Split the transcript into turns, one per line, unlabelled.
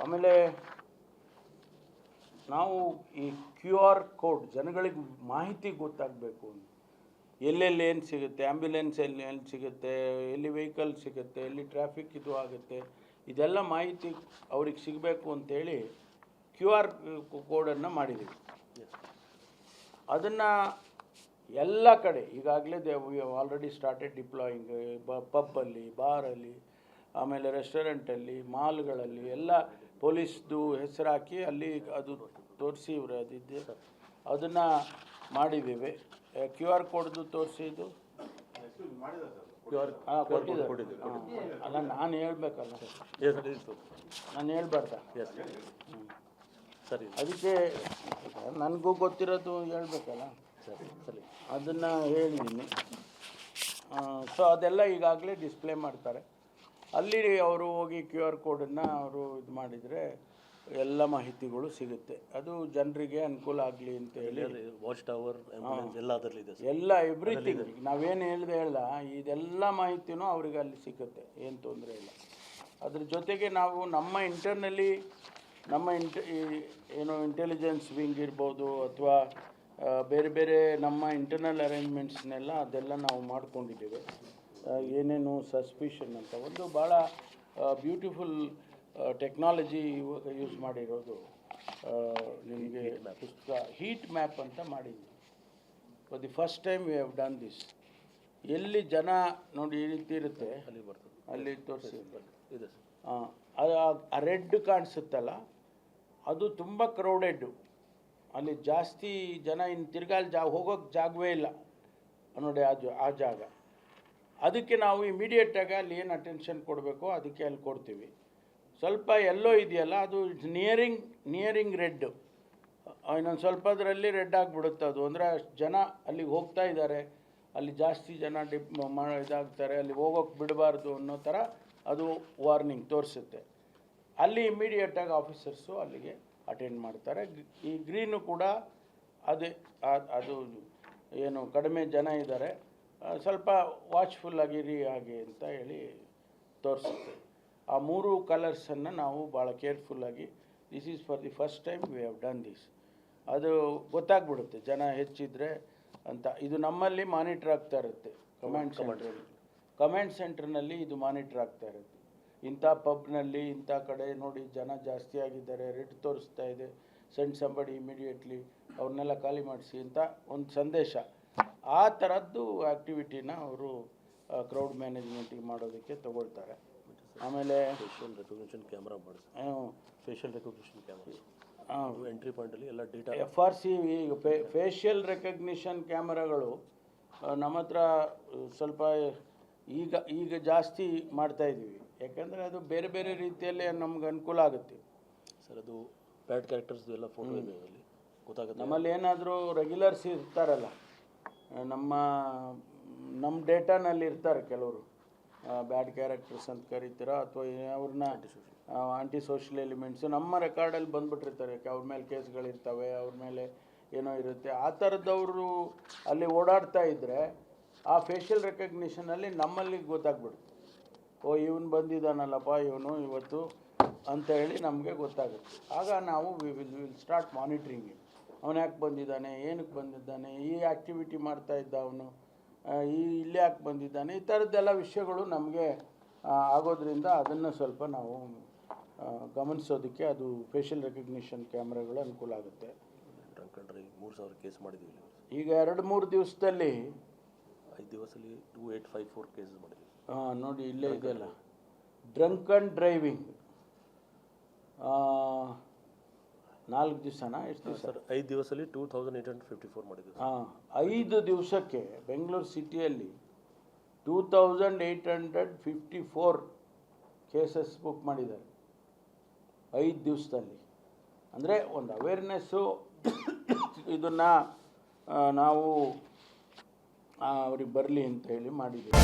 ಆಮೇಲೆ ನಾವು ಈ ಕ್ಯೂ ಆರ್ ಕೋಡ್ ಜನಗಳಿಗೆ ಮಾಹಿತಿ ಗೊತ್ತಾಗಬೇಕು. ಎಲ್ಲೆಲ್ಲಿ ಏನು ಸಿಗುತ್ತೆ, ಆ್ಯಂಬ್ಯುಲೆನ್ಸ್ ಎಲ್ಲಿ ಸಿಗುತ್ತೆ, ಎಲ್ಲಿ ವೆಹಿಕಲ್ ಸಿಗುತ್ತೆ, ಎಲ್ಲಿ ಟ್ರಾಫಿಕ್ ಇದು ಆಗುತ್ತೆ, ಇದೆಲ್ಲ ಮಾಹಿತಿ ಅವ್ರಿಗೆ ಸಿಗಬೇಕು ಅಂತೇಳಿ ಕ್ಯೂ ಆರ್ ಕೋಡನ್ನು ಮಾಡಿದ್ದೀವಿ. ಅದನ್ನು ಎಲ್ಲ ಕಡೆ ಈಗಾಗಲೇ ಆಲ್ರೆಡಿ ಸ್ಟಾರ್ಟೆಡ್ ಡಿಪ್ಲಾಯಿಂಗ್. ಪಬ್ಬಲ್ಲಿ, ಬಾರಲ್ಲಿ, ಆಮೇಲೆ ರೆಸ್ಟೋರೆಂಟಲ್ಲಿ, ಮಾಲ್ಗಳಲ್ಲಿ ಎಲ್ಲ ಪೊಲೀಸ್ದು ಹೆಸರು ಹಾಕಿ ಅಲ್ಲಿ ಅದು ತೋರಿಸಿ ಇವರು ಅದಿದ್ದೆ ಅದನ್ನು ಮಾಡಿದ್ದೀವಿ. ಕ್ಯೂ ಆರ್ ಕೋಡ್ದು ತೋರಿಸಿದ್ದು ಕೊಟ್ಟಿದ್ದಾರೆ. ಅಲ್ಲ, ನಾನು ಹೇಳ್ಬೇಕಲ್ಲ, ನಾನು ಹೇಳ್ಬಾರ್ದ?
ಸರಿ,
ಅದಕ್ಕೆ ನನಗೂ ಗೊತ್ತಿರೋದು ಹೇಳ್ಬೇಕಲ್ಲ,
ಸರಿ,
ಅದನ್ನು ಹೇಳಿದ್ದೀನಿ. ಸೊ ಅದೆಲ್ಲ ಈಗಾಗಲೇ ಡಿಸ್ಪ್ಲೇ ಮಾಡ್ತಾರೆ. ಅಲ್ಲಿ ಅವರು ಹೋಗಿ ಕ್ಯೂ ಆರ್ ಕೋಡನ್ನು ಅವರು ಇದು ಮಾಡಿದರೆ ಎಲ್ಲ ಮಾಹಿತಿಗಳು ಸಿಗುತ್ತೆ. ಅದು ಜನರಿಗೆ ಅನುಕೂಲ ಆಗಲಿ ಅಂತ ಹೇಳಿ
ವಾಚ್ ಟವರ್ ಎಲ್ಲ ಅದರಲ್ಲಿ ಇದೆ,
ಎಲ್ಲ ಎವ್ರಿಥಿಂಗ್ ನಾವೇನು ಹೇಳ ಇದೆಲ್ಲ ಮಾಹಿತಿನೂ ಅವ್ರಿಗೆ ಅಲ್ಲಿ ಸಿಗುತ್ತೆ, ಏನು ತೊಂದರೆ ಇಲ್ಲ. ಅದ್ರ ಜೊತೆಗೆ ನಾವು ನಮ್ಮ ಇಂಟರ್ನಲ್ಲಿ ಏನು ಇಂಟೆಲಿಜೆನ್ಸ್ ವಿಂಗ್ ಇರ್ಬೋದು ಅಥವಾ ಬೇರೆ ಬೇರೆ ನಮ್ಮ ಇಂಟರ್ನಲ್ ಅರೇಂಜ್ಮೆಂಟ್ಸ್ನೆಲ್ಲ ಅದೆಲ್ಲ ನಾವು ಮಾಡ್ಕೊಂಡಿದ್ದೇವೆ. ಏನೇನು ಸಸ್ಪಿಷನ್ ಅಂತ ಒಂದು ಭಾಳ ಬ್ಯೂಟಿಫುಲ್ ಟೆಕ್ನಾಲಜಿ ಇವಾಗ ಯೂಸ್ ಮಾಡಿರೋದು. ನಿಮಗೆ ಪುಸ್ತಕ ಹೀಟ್ ಮ್ಯಾಪ್ ಅಂತ ಮಾಡಿದ್ವಿ. For the first time we have done this. ಎಲ್ಲಿ ಜನ ನೋಡಿ ಈ ರೀತಿ ಇರುತ್ತೆ,
ಅಲ್ಲಿ ಬರ್ತದೆ,
ಅಲ್ಲಿ ತೋರಿಸಿ
ಇದೆ.
ಆ ರೆಡ್ ಕಾಣಿಸುತ್ತಲ್ಲ, ಅದು ತುಂಬ ಕ್ರೌಡೆಡ್ಡು. ಅಲ್ಲಿ ಜಾಸ್ತಿ ಜನ ಇನ್ನು ತಿರ್ಗಾಲಿ ಹೋಗೋಕ್ಕೆ ಜಾಗವೇ ಇಲ್ಲ ನೋಡಿ ಆ ಜಾಗ. ಅದಕ್ಕೆ ನಾವು ಇಮಿಡಿಯೇಟಾಗಿ ಅಲ್ಲಿ ಏನು ಅಟೆನ್ಷನ್ ಕೊಡಬೇಕೋ ಅದಕ್ಕೆ ಅಲ್ಲಿ ಕೊಡ್ತೀವಿ. ಸ್ವಲ್ಪ ಎಲ್ಲೋ ಇದೆಯಲ್ಲ, ಅದು ನಿಯರಿಂಗ್ ರೆಡ್ಡು. ಇನ್ನೊಂದು ಸ್ವಲ್ಪದರಲ್ಲಿ ರೆಡ್ ಆಗಿಬಿಡುತ್ತೆ ಅದು. ಅಂದರೆ ಜನ ಅಲ್ಲಿಗೆ ಹೋಗ್ತಾ ಇದ್ದಾರೆ, ಅಲ್ಲಿ ಜಾಸ್ತಿ ಜನ ಇದಾಗ್ತಾರೆ, ಅಲ್ಲಿ ಹೋಗೋಕ್ಕೆ ಬಿಡಬಾರ್ದು ಅನ್ನೋ ಥರ ಅದು ವಾರ್ನಿಂಗ್ ತೋರಿಸುತ್ತೆ. ಅಲ್ಲಿ ಇಮಿಡಿಯೇಟಾಗಿ ಆಫೀಸರ್ಸು ಅಲ್ಲಿಗೆ ಅಟೆಂಡ್ ಮಾಡ್ತಾರೆ. ಈ ಗ್ರೀನು ಕೂಡ ಅದೇ ಅದು ಏನು ಕಡಿಮೆ ಜನ ಇದ್ದಾರೆ, ಸ್ವಲ್ಪ ವಾಚ್ಫುಲ್ಲಾಗಿರಿ ಹಾಗೆ ಅಂತ ಹೇಳಿ ತೋರಿಸುತ್ತೆ. ಆ ಮೂರು ಕಲರ್ಸನ್ನು ನಾವು ಭಾಳ ಕೇರ್ಫುಲ್ಲಾಗಿ this is for the first time we have done this. ಅದು ಗೊತ್ತಾಗ್ಬಿಡುತ್ತೆ ಜನ ಹೆಚ್ಚಿದ್ರೆ ಅಂತ. ಇದು ನಮ್ಮಲ್ಲಿ ಮಾನಿಟ್ರ್ ಆಗ್ತಾ ಇರುತ್ತೆ ಕಮಾಂಡ್ ಸೆಂಟ್ರ್ನಲ್ಲಿ ಇದು ಮಾನಿಟ್ರ್ ಆಗ್ತಾ ಇರುತ್ತೆ. ಇಂಥ ಪಬ್ನಲ್ಲಿ ಇಂಥ ಕಡೆ ನೋಡಿ ಜನ ಜಾಸ್ತಿ ಆಗಿದ್ದಾರೆ, ರೆಡ್ ತೋರಿಸ್ತಾ ಇದೆ, ಸೆಂಡ್ ಸಂಬಡಿ ಇಮಿಡಿಯೇಟ್ಲಿ ಅವ್ರನ್ನೆಲ್ಲ ಖಾಲಿ ಮಾಡಿಸಿ ಅಂತ ಒಂದು ಸಂದೇಶ. ಆ ಥರದ್ದು ಆ್ಯಕ್ಟಿವಿಟಿನ ಅವರು ಕ್ರೌಡ್ ಮ್ಯಾನೇಜ್ಮೆಂಟಿಗೆ ಮಾಡೋದಕ್ಕೆ ತಗೊಳ್ತಾರೆ. ಆಮೇಲೆ
ಫೇಶಿಯಲ್ ರೆಕಗ್ನಿಷನ್ ಕ್ಯಾಮ್ರಾ ಮಾಡಿಸಿ, ಫೇಶಿಯಲ್ ರೆಕಗ್ನಿಷನ್ ಕ್ಯಾಮ್ರಾ ಎಂಟ್ರಿ ಪಾಯಿಂಟಲ್ಲಿ ಎಲ್ಲ ಡೇಟಾ
FRC ಫೇಶಿಯಲ್ ರೆಕಗ್ನಿಷನ್ ಕ್ಯಾಮರಾಗಳು ನಮ್ಮ ಹತ್ರ ಸ್ವಲ್ಪ ಈಗ ಜಾಸ್ತಿ ಮಾಡ್ತಾಯಿದ್ದೀವಿ. ಯಾಕೆಂದರೆ ಅದು ಬೇರೆ ಬೇರೆ ರೀತಿಯಲ್ಲಿ ನಮ್ಗೆ ಅನುಕೂಲ ಆಗುತ್ತೆ.
ಸರ್, ಅದು ಬ್ಯಾಡ್ ಕ್ಯಾರೆಕ್ಟರ್ಸ್ ಎಲ್ಲ ಫೋಟೋ ಅಲ್ಲಿ ಗೊತ್ತಾಗುತ್ತೆ.
ನಮ್ಮಲ್ಲಿ ಏನಾದರೂ ರೆಗ್ಯುಲರ್ಸ್ ಇರ್ತಾರಲ್ಲ, ನಮ್ಮ ಡೇಟಾನಲ್ಲಿ ಇರ್ತಾರೆ ಕೆಲವರು, ಬ್ಯಾಡ್ ಕ್ಯಾರೆಕ್ಟರ್ಸ್ ಅಂತ ಕರೀತೀರ, ಅಥವಾ ಅವ್ರನ್ನ ಆಂಟಿ ಸೋಷಿಯಲ್ ಎಲಿಮೆಂಟ್ಸು ನಮ್ಮ ರೆಕಾರ್ಡಲ್ಲಿ ಬಂದುಬಿಟ್ಟಿರ್ತಾರೆ. ಅವ್ರ ಮೇಲೆ ಕೇಸ್ಗಳಿರ್ತವೆ, ಅವ್ರ ಮೇಲೆ ಏನೋ ಇರುತ್ತೆ. ಆ ಥರದವರು ಅಲ್ಲಿ ಓಡಾಡ್ತಾ ಇದ್ದರೆ ಆ ಫೇಶಿಯಲ್ ರೆಕಗ್ನಿಷನಲ್ಲಿ ನಮ್ಮಲ್ಲಿ ಗೊತ್ತಾಗ್ಬಿಡುತ್ತೆ. ಓ, ಇವನು ಬಂದಿದ್ದಾನಲ್ಲಪ್ಪ ಇವನು ಇವತ್ತು ಅಂತ ಹೇಳಿ ನಮಗೆ ಗೊತ್ತಾಗುತ್ತೆ. ಆಗ ನಾವು ವಿಲ್ ಸ್ಟಾರ್ಟ್ ಮಾನಿಟ್ರಿಂಗ್. ಅವನು ಯಾಕೆ ಬಂದಿದ್ದಾನೆ, ಏನಕ್ಕೆ ಬಂದಿದ್ದಾನೆ, ಈ ಆ್ಯಕ್ಟಿವಿಟಿ ಮಾಡ್ತಾ ಇದ್ದ ಅವನು, ಇಲ್ಲೇ ಯಾಕೆ ಬಂದಿದ್ದಾನೆ, ಈ ಥರದ್ದೆಲ್ಲ ವಿಷಯಗಳು ನಮಗೆ ಆಗೋದ್ರಿಂದ ಅದನ್ನು ಸ್ವಲ್ಪ ನಾವು ಗಮನಿಸೋದಕ್ಕೆ ಅದು ಫೇಶಿಯಲ್ ರೆಕಗ್ನಿಷನ್ ಕ್ಯಾಮ್ರಾಗಳು ಅನುಕೂಲ ಆಗುತ್ತೆ.
ಡ್ರಂಕ್ ಅಂಡ್ ಡ್ರೈವ್ 3000 ಕೇಸ್ ಮಾಡಿದ್ದೀವಿ. ಈಗ
2-3 ದಿವಸದಲ್ಲಿ
5 ದಿವಸದಲ್ಲಿ 2854 ಕೇಸಸ್ ಮಾಡಿದ್ದೀವಿ.
ನೋಡಿ ಇಲ್ಲೇ ಇದೆಯಲ್ಲ, ಡ್ರಂಕ್ ಆ್ಯಂಡ್ ಡ್ರೈವಿಂಗ್ 4 ದಿವಸನಾ ಎಷ್ಟು ದಿವಸ
ಸರ್? 5 ದಿವಸದಲ್ಲಿ 2854 ಮಾಡಿದ್ದೀವಿ.
5 ದಿವಸಕ್ಕೆ ಬೆಂಗಳೂರು ಸಿಟಿಯಲ್ಲಿ 2854 ಕೇಸಸ್ ಬುಕ್ ಮಾಡಿದ್ದಾರೆ 5 ದಿವಸದಲ್ಲಿ. ಅಂದರೆ ಒಂದು ಅವೇರ್ನೆಸ್ಸು, ಇದನ್ನು ನಾವು ಅವ್ರಿಗೆ ಬರಲಿ ಅಂತ ಹೇಳಿ ಮಾಡಿದ್ದೀವಿ.